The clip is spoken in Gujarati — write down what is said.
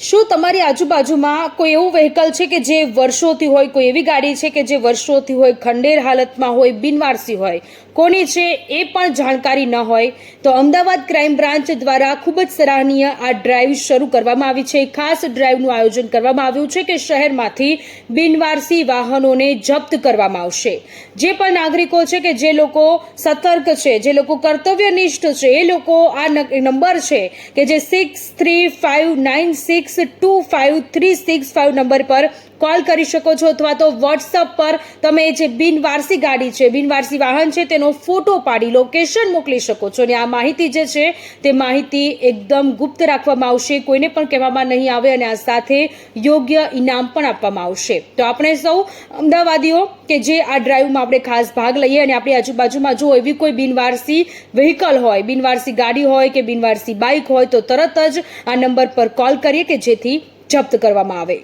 શું તમારી આજુબાજુમાં કોઈ એવું વ્હીકલ છે કે જે વર્ષોથી હોય, કોઈ એવી ગાડી છે કે જે વર્ષોથી હોય, ખંડેર હાલતમાં હોય, બિનવારસી હોય, કોની છે એ પણ જાણકારી ન હોય તો અમદાવાદ ક્રાઇમ બ્રાન્ચ દ્વારા ખૂબ જ સરાહનીય આ ડ્રાઈવ શરૂ કરવામાં આવી છે. ખાસ ડ્રાઈવનું આયોજન કરવામાં આવ્યું છે કે શહેરમાંથી બિનવારસી વાહનોને જપ્ત કરવામાં આવશે. જે પણ નાગરિકો છે કે જે લોકો સતર્ક છે, જે લોકો કર્તવ્યનિષ્ઠ છે, એ લોકો આ નંબર છે કે જે 6359625365 નંબર પર કોલ કરી શકો છો અથવા તો વોટ્સઅપ પર તમે જે બિનવારસી ગાડી છે, બિનવારસી વાહન છે તેનો ફોટો પાડી લોકેશન મોકલી શકો છો. અને આ માહિતી જે છે તે માહિતી એકદમ ગુપ્ત રાખવામાં આવશે, કોઈને પણ કહેવામાં નહીં આવે અને આ સાથે યોગ્ય ઇનામ પણ આપવામાં આવશે. તો આપણે સૌ અમદાવાદીઓ કે જે આ ડ્રાઈવમાં આપણે ખાસ ભાગ લઈએ અને આપણી આજુબાજુમાં જો એવી કોઈ બિનવારસી વ્હીકલ હોય, બિનવારસી ગાડી હોય કે બિનવારસી બાઇક હોય તો તરત જ આ નંબર પર કોલ કરીએ કે જેથી જપ્ત કરવામાં આવે.